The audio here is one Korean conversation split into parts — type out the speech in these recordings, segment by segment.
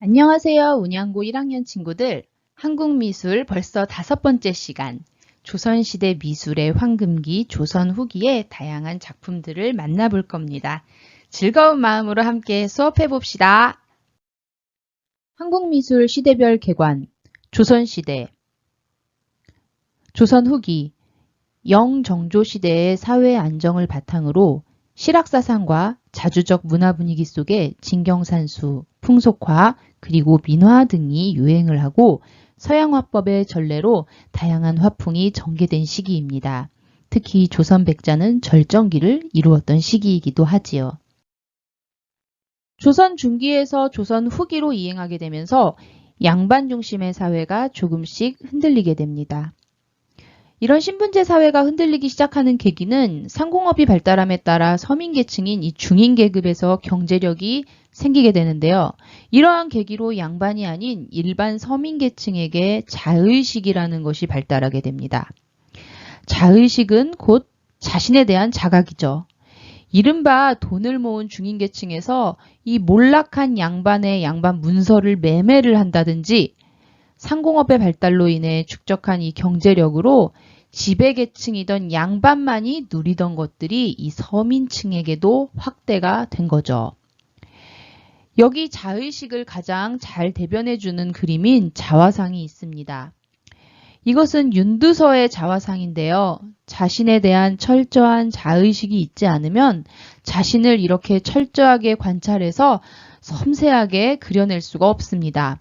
안녕하세요. 운양고 1학년 친구들. 한국미술 벌써 5번째 시간. 조선시대 미술의 황금기, 조선 후기의 다양한 작품들을 만나볼 겁니다. 즐거운 마음으로 함께 수업해 봅시다. 한국미술 시대별 개관, 조선시대, 조선 후기, 영정조 시대의 사회 안정을 바탕으로 실학사상과 자주적 문화 분위기 속에 진경산수, 풍속화, 그리고 민화 등이 유행을 하고 서양 화법의 전례로 다양한 화풍이 전개된 시기입니다. 특히 조선 백자는 절정기를 이루었던 시기이기도 하지요. 조선 중기에서 조선 후기로 이행하게 되면서 양반 중심의 사회가 조금씩 흔들리게 됩니다. 이런 신분제 사회가 흔들리기 시작하는 계기는 상공업이 발달함에 따라 서민계층인 이 중인계급에서 경제력이 생기게 되는데요. 이러한 계기로 양반이 아닌 일반 서민계층에게 자의식이라는 것이 발달하게 됩니다. 자의식은 곧 자신에 대한 자각이죠. 이른바 돈을 모은 중인계층에서 이 몰락한 양반의 양반 문서를 매매를 한다든지 상공업의 발달로 인해 축적한 이 경제력으로 지배계층이던 양반만이 누리던 것들이 이 서민층에게도 확대가 된 거죠. 여기 자의식을 가장 잘 대변해주는 그림인 자화상이 있습니다. 이것은 윤두서의 자화상인데요. 자신에 대한 철저한 자의식이 있지 않으면 자신을 이렇게 철저하게 관찰해서 섬세하게 그려낼 수가 없습니다.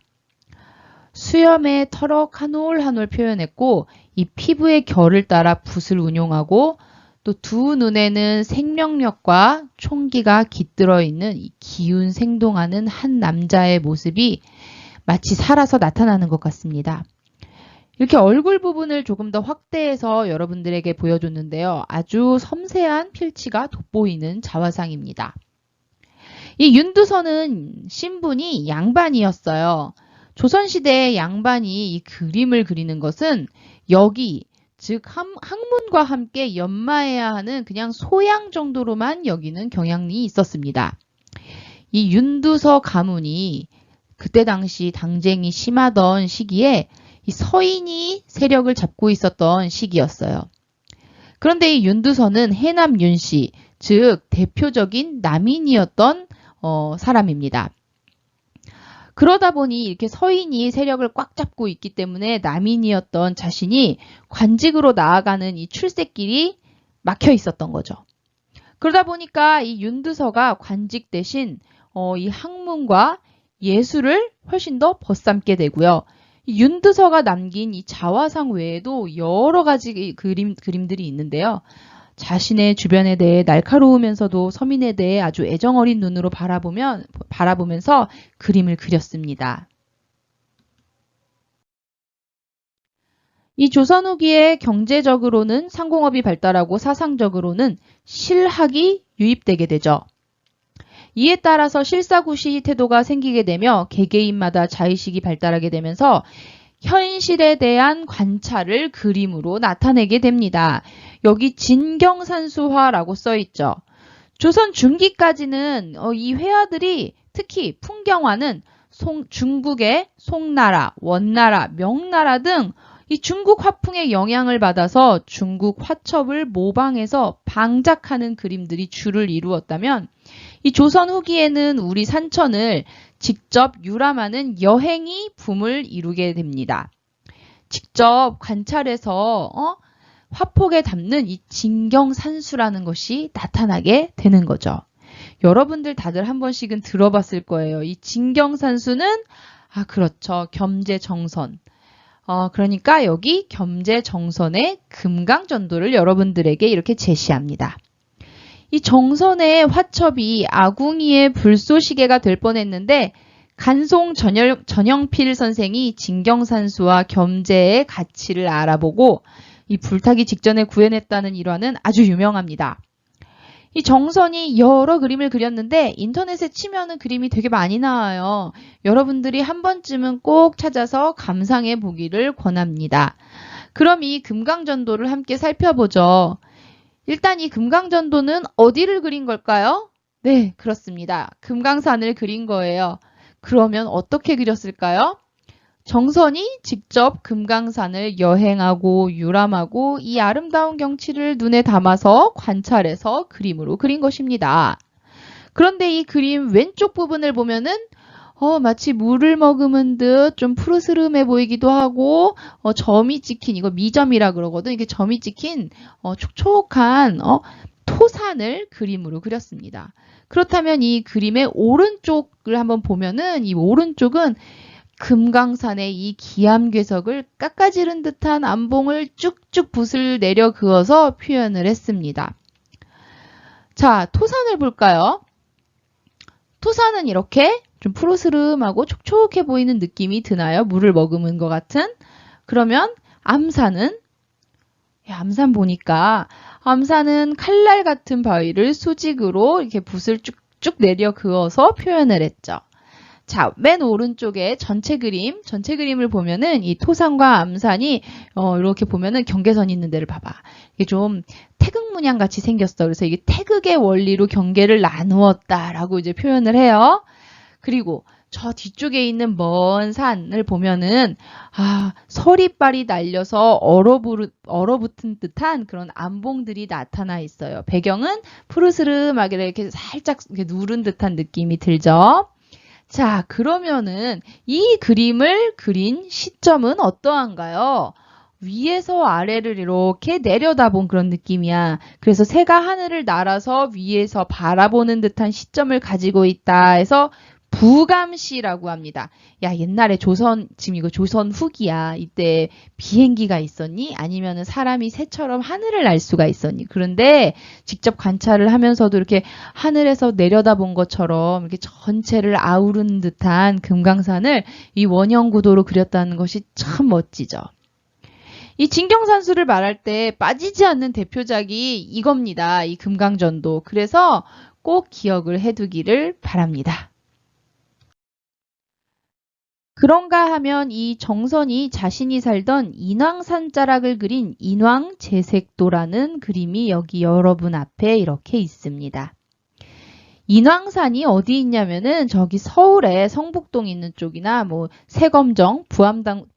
수염에 털억 한 올 한 올 표현했고 이 피부의 결을 따라 붓을 운용하고 또 두 눈에는 생명력과 총기가 깃들어 있는 이 기운 생동하는 한 남자의 모습이 마치 살아서 나타나는 것 같습니다. 이렇게 얼굴 부분을 조금 더 확대해서 여러분들에게 보여줬는데요. 아주 섬세한 필치가 돋보이는 자화상입니다. 이 윤두서는 신분이 양반이었어요. 조선시대의 양반이 이 그림을 그리는 것은 여기, 즉 학문과 함께 연마해야 하는 그냥 소양 정도로만 여기는 경향이 있었습니다. 이 윤두서 가문이 그때 당시 당쟁이 심하던 시기에 이 서인이 세력을 잡고 있었던 시기였어요. 그런데 이 윤두서는 해남 윤씨, 즉 대표적인 남인이었던 사람입니다. 그러다 보니 이렇게 서인이 세력을 꽉 잡고 있기 때문에 남인이었던 자신이 관직으로 나아가는 이 출세길이 막혀 있었던 거죠. 그러다 보니까 이 윤두서가 관직 대신 이 학문과 예술을 훨씬 더 벗삼게 되고요. 이 윤두서가 남긴 이 자화상 외에도 여러 가지 그림들이 있는데요. 자신의 주변에 대해 날카로우면서도 서민에 대해 아주 애정어린 눈으로 바라보면서 그림을 그렸습니다. 이 조선 후기에 경제적으로는 상공업이 발달하고 사상적으로는 실학이 유입되게 되죠. 이에 따라서 실사구시 태도가 생기게 되며 개개인마다 자의식이 발달하게 되면서 현실에 대한 관찰을 그림으로 나타내게 됩니다. 여기 진경산수화라고 써있죠. 조선 중기까지는 이 회화들이 특히 풍경화는 중국의 송나라, 원나라, 명나라 등 이 중국 화풍의 영향을 받아서 중국 화첩을 모방해서 방작하는 그림들이 주를 이루었다면 이 조선 후기에는 우리 산천을 직접 유람하는 여행이 붐을 이루게 됩니다. 직접 관찰해서 화폭에 담는 이 진경산수라는 것이 나타나게 되는 거죠. 여러분들 다들 한 번씩은 들어봤을 거예요. 이 진경산수는 그렇죠. 겸재정선. 그러니까 여기 겸재정선의 금강전도를 여러분들에게 이렇게 제시합니다. 이 정선의 화첩이 아궁이의 불쏘시개가 될 뻔했는데 간송 전영필 선생이 진경산수와 겸재의 가치를 알아보고 이 불타기 직전에 구해냈다는 일화는 아주 유명합니다. 이 정선이 여러 그림을 그렸는데 인터넷에 치면은 그림이 되게 많이 나와요. 여러분들이 한 번쯤은 꼭 찾아서 감상해 보기를 권합니다. 그럼 이 금강전도를 함께 살펴보죠. 일단 이 금강전도는 어디를 그린 걸까요? 네, 그렇습니다. 금강산을 그린 거예요. 그러면 어떻게 그렸을까요? 정선이 직접 금강산을 여행하고 유람하고 이 아름다운 경치를 눈에 담아서 관찰해서 그림으로 그린 것입니다. 그런데 이 그림 왼쪽 부분을 보면은 마치 물을 머금은 듯 좀 푸르스름해 보이기도 하고 점이 찍힌 이거 미점이라 그러거든. 이게 점이 찍힌 촉촉한 토산을 그림으로 그렸습니다. 그렇다면 이 그림의 오른쪽을 한번 보면은 이 오른쪽은 금강산의 이 기암괴석을 깎아지른 듯한 암봉을 쭉쭉 붓을 내려 그어서 표현을 했습니다. 자, 토산을 볼까요? 토산은 이렇게 좀 푸르스름하고 촉촉해 보이는 느낌이 드나요? 물을 머금은 것 같은? 그러면 암산은? 암산 보니까 암산은 칼날 같은 바위를 수직으로 이렇게 붓을 쭉쭉 내려 그어서 표현을 했죠. 자, 맨 오른쪽에 전체 그림을 보면은 이 토산과 암산이 이렇게 보면은 경계선이 있는 데를 봐봐. 이게 좀 태극 문양 같이 생겼어. 그래서 이게 태극의 원리로 경계를 나누었다라고 이제 표현을 해요. 그리고 저 뒤쪽에 있는 먼 산을 보면은 서리빨이 날려서 얼어붙은 듯한 그런 암봉들이 나타나 있어요. 배경은 푸르스름하게 이렇게 살짝 이렇게 누른 듯한 느낌이 들죠. 자, 그러면은 이 그림을 그린 시점은 어떠한가요? 위에서 아래를 이렇게 내려다본 그런 느낌이야. 그래서 새가 하늘을 날아서 위에서 바라보는 듯한 시점을 가지고 있다 해서 부감시라고 합니다. 야, 옛날에 지금 이거 조선 후기야. 이때 비행기가 있었니? 아니면은 사람이 새처럼 하늘을 날 수가 있었니? 그런데 직접 관찰을 하면서도 이렇게 하늘에서 내려다본 것처럼 이렇게 전체를 아우르는 듯한 금강산을 이 원형구도로 그렸다는 것이 참 멋지죠. 이 진경산수를 말할 때 빠지지 않는 대표작이 이겁니다. 이 금강전도. 그래서 꼭 기억을 해두기를 바랍니다. 그런가 하면 이 정선이 자신이 살던 인왕산 자락을 그린 인왕제색도라는 그림이 여기 여러분 앞에 이렇게 있습니다. 인왕산이 어디 있냐면은 저기 서울에 성북동 있는 쪽이나 뭐 세검정,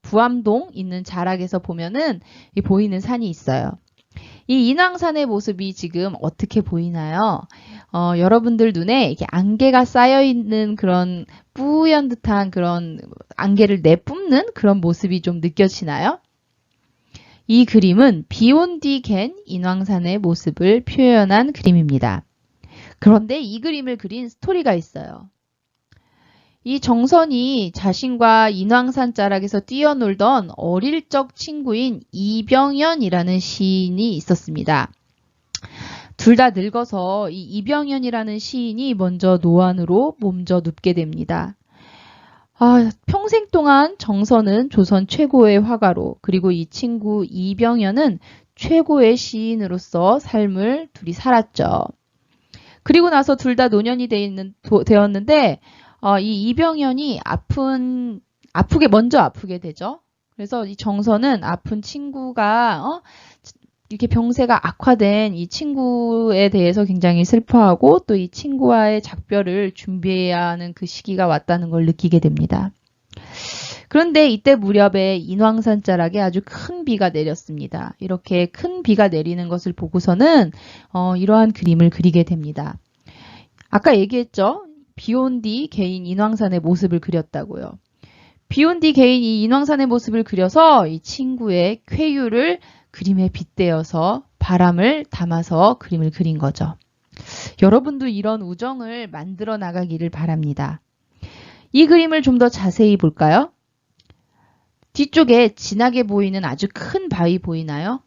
부암동 있는 자락에서 보면은 보이는 산이 있어요. 이 인왕산의 모습이 지금 어떻게 보이나요? 여러분들 눈에 이렇게 안개가 쌓여있는 그런 뿌연 듯한 그런 안개를 내뿜는 그런 모습이 좀 느껴지나요? 이 그림은 비 온 뒤 갠 인왕산의 모습을 표현한 그림입니다. 그런데 이 그림을 그린 스토리가 있어요. 이 정선이 자신과 인왕산 자락에서 뛰어놀던 어릴 적 친구인 이병연이라는 시인이 있었습니다. 둘 다 늙어서 이 이병연이라는 시인이 먼저 노안으로 몸져 눕게 됩니다. 평생 동안 정선은 조선 최고의 화가로, 그리고 이 친구 이병연은 최고의 시인으로서 삶을 둘이 살았죠. 그리고 나서 둘 다 노년이 되었는데 이 이병연이 먼저 아프게 되죠. 그래서 이 정선은 아픈 친구가 이렇게 병세가 악화된 이 친구에 대해서 굉장히 슬퍼하고 또 이 친구와의 작별을 준비해야 하는 그 시기가 왔다는 걸 느끼게 됩니다. 그런데 이때 무렵에 인왕산 자락에 아주 큰 비가 내렸습니다. 이렇게 큰 비가 내리는 것을 보고서는 이러한 그림을 그리게 됩니다. 아까 얘기했죠? 비 온 뒤 개인 인왕산의 모습을 그렸다고요. 비 온 뒤 개인 이 인왕산의 모습을 그려서 이 친구의 쾌유를 그림에 빗대어서 바람을 담아서 그림을 그린 거죠. 여러분도 이런 우정을 만들어 나가기를 바랍니다. 이 그림을 좀 더 자세히 볼까요? 뒤쪽에 진하게 보이는 아주 큰 바위 보이나요?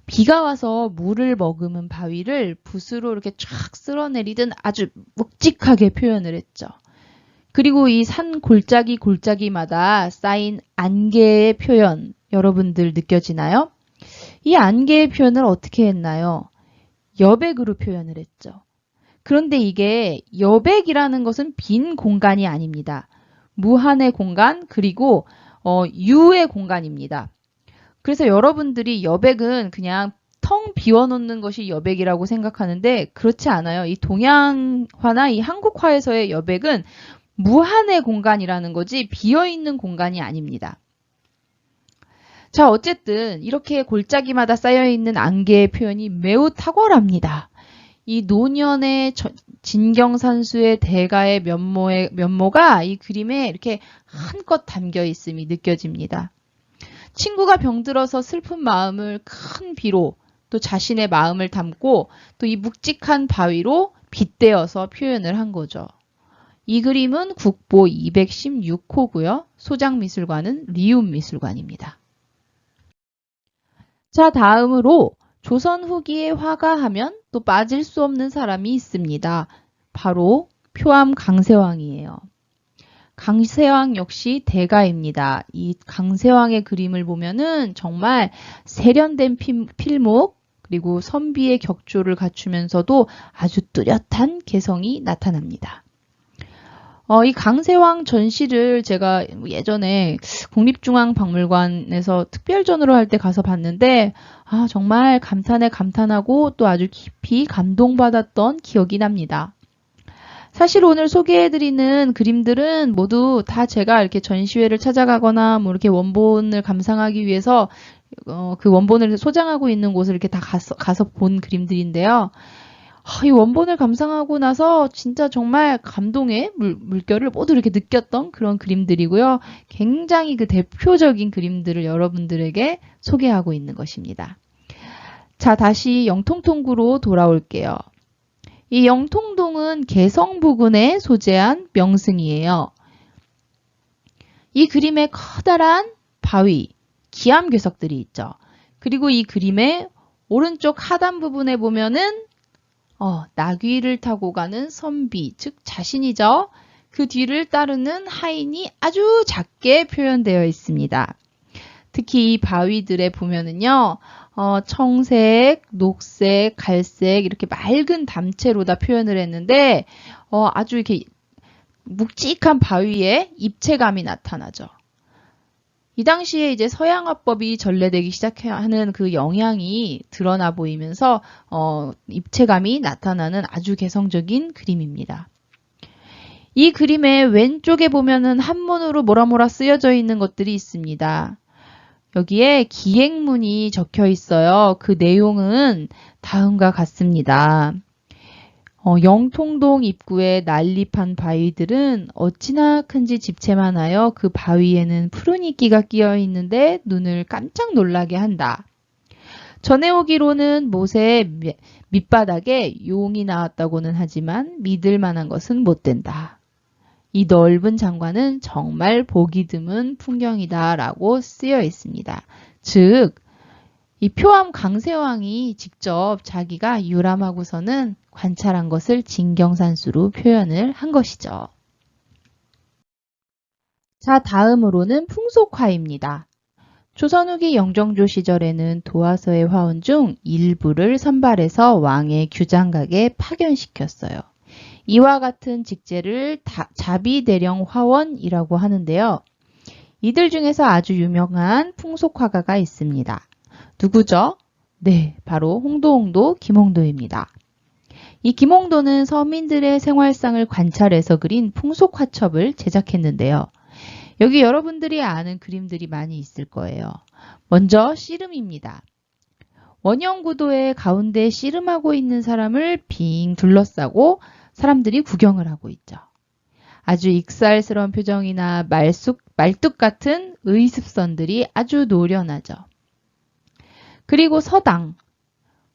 비가 와서 물을 머금은 바위를 붓으로 이렇게 쫙 쓸어내리듯 아주 묵직하게 표현을 했죠. 그리고 이 산 골짜기마다 쌓인 안개의 표현, 여러분들 느껴지나요? 이 안개의 표현을 어떻게 했나요? 여백으로 표현을 했죠. 그런데 이게 여백이라는 것은 빈 공간이 아닙니다. 무한의 공간, 그리고 유의 공간입니다. 그래서 여러분들이 여백은 그냥 텅 비워놓는 것이 여백이라고 생각하는데 그렇지 않아요. 이 동양화나 이 한국화에서의 여백은 무한의 공간이라는 거지 비어있는 공간이 아닙니다. 자, 어쨌든 이렇게 골짜기마다 쌓여있는 안개의 표현이 매우 탁월합니다. 이 노년의 진경산수의 대가의 면모가 이 그림에 이렇게 한껏 담겨 있음이 느껴집니다. 친구가 병들어서 슬픈 마음을 큰 비로 또 자신의 마음을 담고 또 이 묵직한 바위로 빗대어서 표현을 한 거죠. 이 그림은 국보 216호고요. 소장미술관은 리움미술관입니다. 자, 다음으로 조선 후기의 화가 하면 또 빠질 수 없는 사람이 있습니다. 바로 표암 강세왕이에요. 강세왕 역시 대가입니다. 이 강세왕의 그림을 보면은 정말 세련된 필목 그리고 선비의 격조를 갖추면서도 아주 뚜렷한 개성이 나타납니다. 이 강세왕 전시를 제가 예전에 국립중앙박물관에서 특별전으로 할 때 가서 봤는데 정말 감탄에 감탄하고 또 아주 깊이 감동받았던 기억이 납니다. 사실 오늘 소개해드리는 그림들은 모두 다 제가 이렇게 전시회를 찾아가거나 뭐 이렇게 원본을 감상하기 위해서 그 원본을 소장하고 있는 곳을 이렇게 다 가서 본 그림들인데요. 이 원본을 감상하고 나서 진짜 정말 감동의 물결을 모두 이렇게 느꼈던 그런 그림들이고요. 굉장히 그 대표적인 그림들을 여러분들에게 소개하고 있는 것입니다. 자, 다시 영통통구로 돌아올게요. 이 영통동은 개성 부근에 소재한 명승이에요. 이 그림에 커다란 바위, 기암괴석들이 있죠. 그리고 이 그림의 오른쪽 하단 부분에 보면은 나귀를 타고 가는 선비, 즉 자신이죠. 그 뒤를 따르는 하인이 아주 작게 표현되어 있습니다. 특히 이 바위들에 보면은요, 청색, 녹색, 갈색 이렇게 맑은 담채로 다 표현을 했는데 아주 이렇게 묵직한 바위에 입체감이 나타나죠. 이 당시에 이제 서양 화법이 전래되기 시작하는 그 영향이 드러나 보이면서 입체감이 나타나는 아주 개성적인 그림입니다. 이 그림의 왼쪽에 보면은 한문으로 뭐라 쓰여져 있는 것들이 있습니다. 여기에 기행문이 적혀 있어요. 그 내용은 다음과 같습니다. 영통동 입구에 난립한 바위들은 어찌나 큰지 집채만 하여 그 바위에는 푸른 이끼가 끼어 있는데 눈을 깜짝 놀라게 한다. 전해 오기로는 못의 밑바닥에 용이 나왔다고는 하지만 믿을 만한 것은 못 된다. 이 넓은 장관은 정말 보기 드문 풍경이다 라고 쓰여 있습니다. 즉, 이 표암 강세왕이 직접 자기가 유람하고서는 관찰한 것을 진경산수로 표현을 한 것이죠. 자, 다음으로는 풍속화입니다. 조선 후기 영정조 시절에는 도화서의 화원 중 일부를 선발해서 왕의 규장각에 파견시켰어요. 이와 같은 직제를 자비대령 화원이라고 하는데요. 이들 중에서 아주 유명한 풍속화가가 있습니다. 누구죠? 네, 바로 홍도홍도 김홍도입니다. 이 김홍도는 서민들의 생활상을 관찰해서 그린 풍속화첩을 제작했는데요. 여기 여러분들이 아는 그림들이 많이 있을 거예요. 먼저 씨름입니다. 원형구도의 가운데 씨름하고 있는 사람을 빙 둘러싸고 사람들이 구경을 하고 있죠. 아주 익살스러운 표정이나 말뚝 같은 의습선들이 아주 노련하죠. 그리고 서당,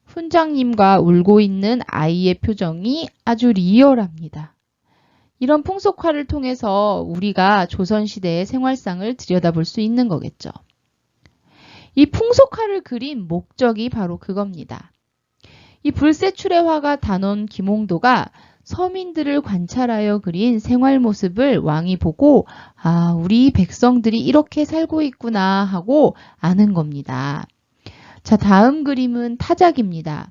훈장님과 울고 있는 아이의 표정이 아주 리얼합니다. 이런 풍속화를 통해서 우리가 조선시대의 생활상을 들여다볼 수 있는 거겠죠. 이 풍속화를 그린 목적이 바로 그겁니다. 이 불세출의 화가 단원 김홍도가 서민들을 관찰하여 그린 생활 모습을 왕이 보고 우리 백성들이 이렇게 살고 있구나 하고 아는 겁니다. 자, 다음 그림은 타작입니다.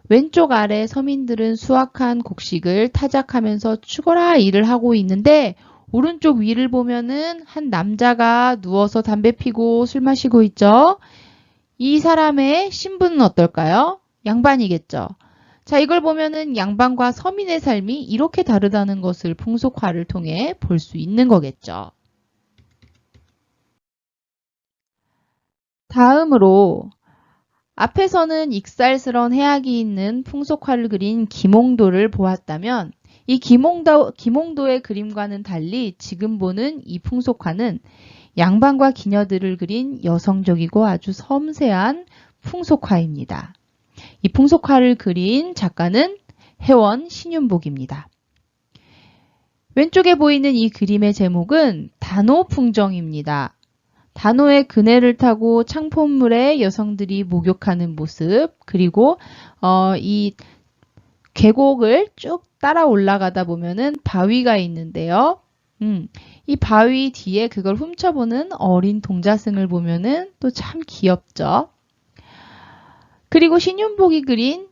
왼쪽 아래 서민들은 수확한 곡식을 타작하면서 죽어라 일을 하고 있는데 오른쪽 위를 보면은 한 남자가 누워서 담배 피고 술 마시고 있죠. 이 사람의 신분은 어떨까요? 양반이겠죠. 자, 이걸 보면은 양반과 서민의 삶이 이렇게 다르다는 것을 풍속화를 통해 볼 수 있는 거겠죠. 다음으로 앞에서는 익살스러운 해악이 있는 풍속화를 그린 김홍도를 보았다면 이 김홍도의 그림과는 달리 지금 보는 이 풍속화는 양반과 기녀들을 그린 여성적이고 아주 섬세한 풍속화입니다. 이 풍속화를 그린 작가는 해원 신윤복입니다. 왼쪽에 보이는 이 그림의 제목은 단오풍정입니다. 단오의 그네를 타고 창포물에 여성들이 목욕하는 모습, 그리고 이 계곡을 쭉 따라 올라가다 보면은 바위가 있는데요. 이 바위 뒤에 그걸 훔쳐보는 어린 동자승을 보면은 또 참 귀엽죠. 그리고 신윤복이 그린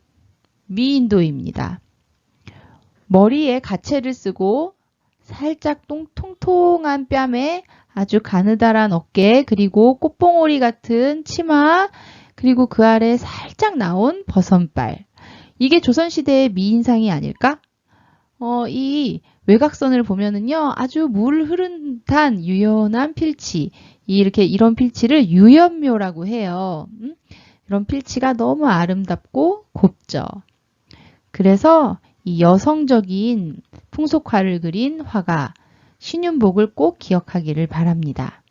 미인도입니다. 머리에 가채를 쓰고 살짝 통통한 뺨에 아주 가느다란 어깨, 그리고 꽃봉오리 같은 치마, 그리고 그 아래 살짝 나온 버선발. 이게 조선시대의 미인상이 아닐까? 이 외곽선을 보면은요, 아주 물 흐른 듯한 유연한 필치. 이런 필치를 유연묘라고 해요. 이런 필치가 너무 아름답고 곱죠. 그래서 이 여성적인 풍속화를 그린 화가 신윤복을 꼭 기억하기를 바랍니다.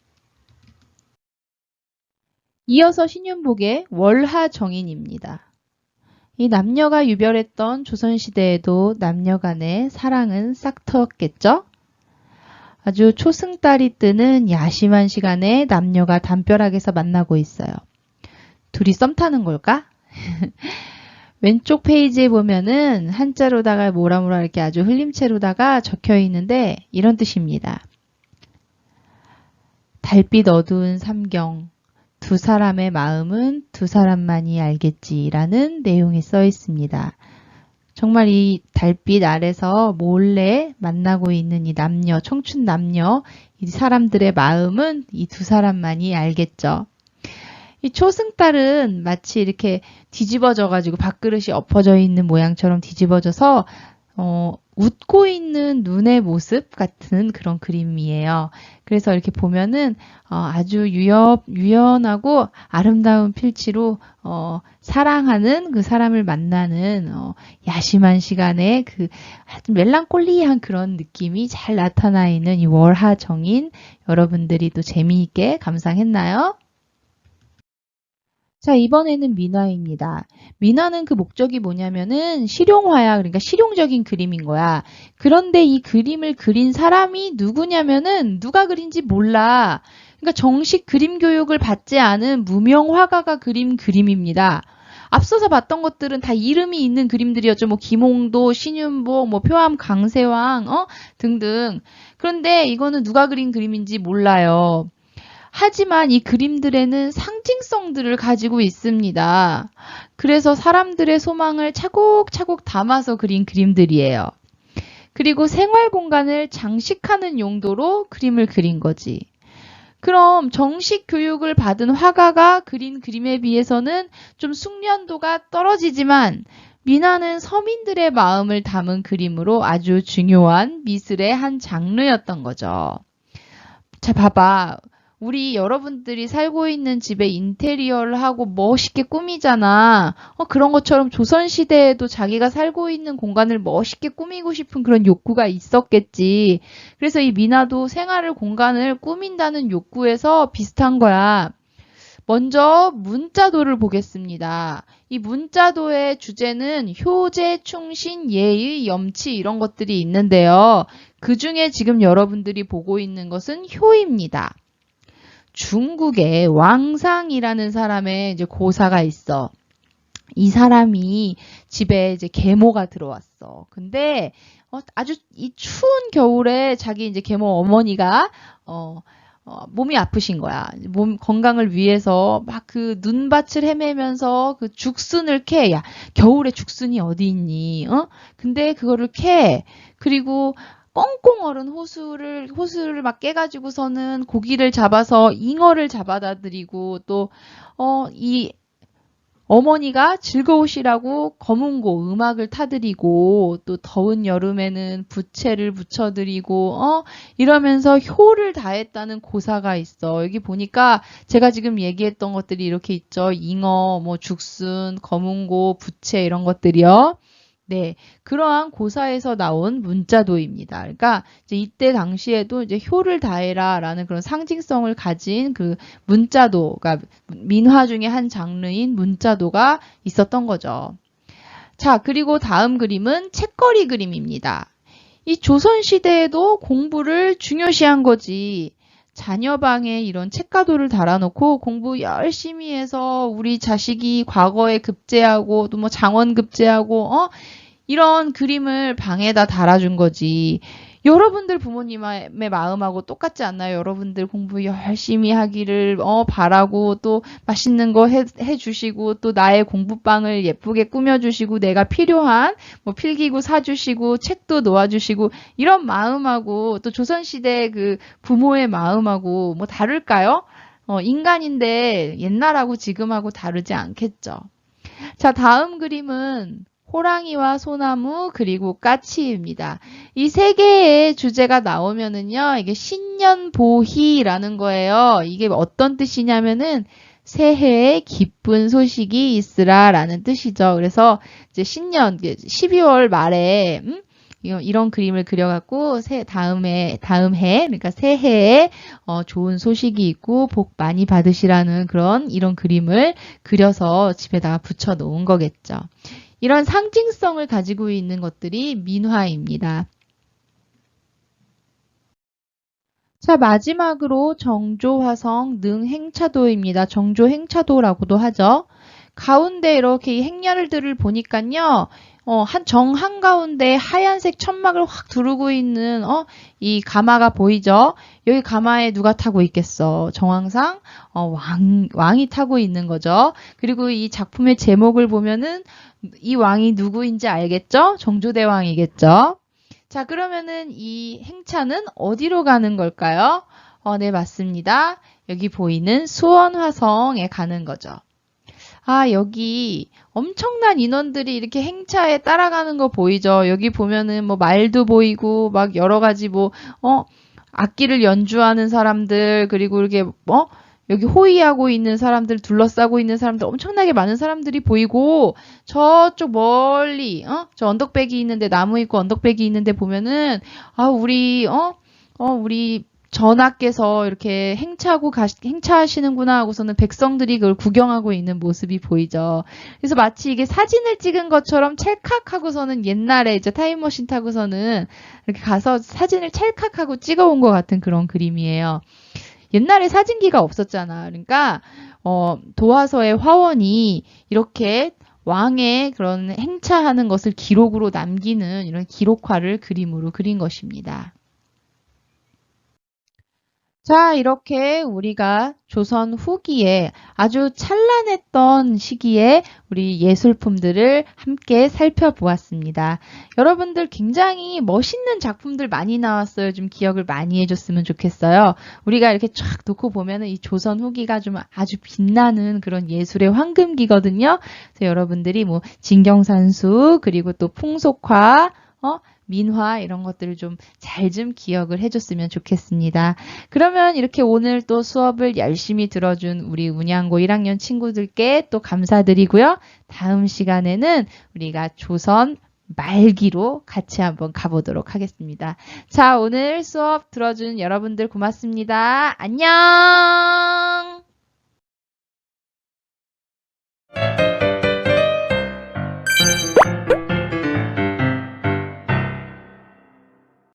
이어서 신윤복의 월하정인입니다. 이 남녀가 유별했던 조선시대에도 남녀 간의 사랑은 싹트었겠죠? 아주 초승달이 뜨는 야심한 시간에 남녀가 담벼락에서 만나고 있어요. 둘이 썸 타는 걸까? 왼쪽 페이지에 보면은 한자로다가 뭐라 이렇게 아주 흘림체로다가 적혀 있는데 이런 뜻입니다. 달빛 어두운 삼경, 두 사람의 마음은 두 사람만이 알겠지라는 내용이 써 있습니다. 정말 이 달빛 아래서 몰래 만나고 있는 이 남녀, 청춘 남녀, 이 사람들의 마음은 이 두 사람만이 알겠죠. 이 초승달은 마치 이렇게 뒤집어져 가지고 밥그릇이 엎어져 있는 모양처럼 뒤집어져서 웃고 있는 눈의 모습 같은 그런 그림이에요. 그래서 이렇게 보면은 아주 유연하고 아름다운 필치로 사랑하는 그 사람을 만나는 야심한 시간에 그 아주 멜랑콜리한 그런 느낌이 잘 나타나 있는 이 월하정인, 여러분들이 또 재미있게 감상했나요? 자, 이번에는 민화입니다. 민화는 그 목적이 뭐냐면은 실용화야. 그러니까 실용적인 그림인 거야. 그런데 이 그림을 그린 사람이 누구냐면은 누가 그린지 몰라. 그러니까 정식 그림 교육을 받지 않은 무명 화가가 그린 그림입니다. 앞서서 봤던 것들은 다 이름이 있는 그림들이었죠. 뭐 김홍도, 신윤복, 뭐 표암 강세왕, 등등. 그런데 이거는 누가 그린 그림인지 몰라요. 하지만 이 그림들에는 상징성들을 가지고 있습니다. 그래서 사람들의 소망을 차곡차곡 담아서 그린 그림들이에요. 그리고 생활 공간을 장식하는 용도로 그림을 그린 거지. 그럼 정식 교육을 받은 화가가 그린 그림에 비해서는 좀 숙련도가 떨어지지만 민화는 서민들의 마음을 담은 그림으로 아주 중요한 미술의 한 장르였던 거죠. 자, 봐봐. 우리 여러분들이 살고 있는 집의 인테리어를 하고 멋있게 꾸미잖아. 그런 것처럼 조선시대에도 자기가 살고 있는 공간을 멋있게 꾸미고 싶은 그런 욕구가 있었겠지. 그래서 이 민화도 생활을 공간을 꾸민다는 욕구에서 비슷한 거야. 먼저 문자도를 보겠습니다. 이 문자도의 주제는 효제, 충신, 예의, 염치 이런 것들이 있는데요. 그 중에 지금 여러분들이 보고 있는 것은 효입니다. 중국에 왕상이라는 사람의 이제 고사가 있어. 이 사람이 집에 이제 계모가 들어왔어. 근데 아주 이 추운 겨울에 자기 이제 계모 어머니가 몸이 아프신 거야. 몸 건강을 위해서 막 그 눈밭을 헤매면서 그 죽순을 캐. 야, 겨울에 죽순이 어디 있니? 근데 그거를 캐. 그리고 꽁꽁 얼은 호수를 막 깨가지고서는 고기를 잡아서 잉어를 잡아다 드리고 또, 이 어머니가 즐거우시라고 검은고 음악을 타드리고 또 더운 여름에는 부채를 붙여드리고 이러면서 효를 다했다는 고사가 있어. 여기 보니까 제가 지금 얘기했던 것들이 이렇게 있죠. 잉어, 뭐 죽순, 검은고, 부채 이런 것들이요. 네, 그러한 고사에서 나온 문자도입니다. 그러니까 이제 이때 당시에도 이제 효를 다해라라는 그런 상징성을 가진 그 문자도가 민화 중에 한 장르인 문자도가 있었던 거죠. 자, 그리고 다음 그림은 책거리 그림입니다. 이 조선시대에도 공부를 중요시한 거지. 자녀 방에 이런 책가도를 달아놓고 공부 열심히 해서 우리 자식이 과거에 급제하고 또 뭐 장원 급제하고 이런 그림을 방에다 달아준 거지. 여러분들 부모님의 마음하고 똑같지 않나요? 여러분들 공부 열심히 하기를 바라고 또 맛있는 거 해주시고 또 나의 공부방을 예쁘게 꾸며주시고 내가 필요한 뭐 필기구 사주시고 책도 놓아주시고 이런 마음하고 또 조선시대 그 부모의 마음하고 뭐 다를까요? 인간인데 옛날하고 지금하고 다르지 않겠죠. 자, 다음 그림은 호랑이와 소나무 그리고 까치입니다. 이 세 개의 주제가 나오면은요, 이게 신년보희라는 거예요. 이게 어떤 뜻이냐면은 새해에 기쁜 소식이 있으라라는 뜻이죠. 그래서 이제 신년 12월 말에 이런 그림을 그려갖고 다음 해 그러니까 새해에 좋은 소식이 있고 복 많이 받으시라는 이런 그림을 그려서 집에다가 붙여 놓은 거겠죠. 이런 상징성을 가지고 있는 것들이 민화입니다. 자, 마지막으로 정조화성 능행차도입니다. 정조행차도라고도 하죠. 가운데 이렇게 이 행렬들을 보니까요. 정 한가운데 하얀색 천막을 확 두르고 있는 이 가마가 보이죠? 여기 가마에 누가 타고 있겠어? 정황상 왕이 타고 있는 거죠. 그리고 이 작품의 제목을 보면은 이 왕이 누구인지 알겠죠? 정조대왕이겠죠? 자, 그러면은 이 행차는 어디로 가는 걸까요? 네, 맞습니다. 여기 보이는 수원화성에 가는 거죠. 아, 여기 엄청난 인원들이 이렇게 행차에 따라가는 거 보이죠? 여기 보면은 뭐 말도 보이고 막 여러 가지 악기를 연주하는 사람들, 그리고 이렇게 여기 호위하고 있는 사람들, 둘러싸고 있는 사람들, 엄청나게 많은 사람들이 보이고, 저쪽 멀리, 저 언덕배기 있는데, 나무 있고 언덕배기 있는데 보면은, 우리 전하께서 이렇게 행차하시는구나 하고서는 백성들이 그걸 구경하고 있는 모습이 보이죠. 그래서 마치 이게 사진을 찍은 것처럼 찰칵하고서는 옛날에 이제 타임머신 타고서는 이렇게 가서 사진을 찰칵하고 찍어온 것 같은 그런 그림이에요. 옛날에 사진기가 없었잖아. 그러니까 도화서의 화원이 이렇게 왕의 그런 행차하는 것을 기록으로 남기는 이런 기록화를 그림으로 그린 것입니다. 자, 이렇게 우리가 조선 후기에 아주 찬란했던 시기에 우리 예술품들을 함께 살펴보았습니다. 여러분들 굉장히 멋있는 작품들 많이 나왔어요. 좀 기억을 많이 해줬으면 좋겠어요. 우리가 이렇게 쫙 놓고 보면은 이 조선 후기가 좀 아주 빛나는 그런 예술의 황금기거든요. 그래서 여러분들이 뭐 진경산수 그리고 또 풍속화, 민화 이런 것들을 좀 잘 좀 기억을 해줬으면 좋겠습니다. 그러면 이렇게 오늘 또 수업을 열심히 들어준 우리 운양고 1학년 친구들께 또 감사드리고요. 다음 시간에는 우리가 조선 말기로 같이 한번 가보도록 하겠습니다. 자, 오늘 수업 들어준 여러분들 고맙습니다. 안녕!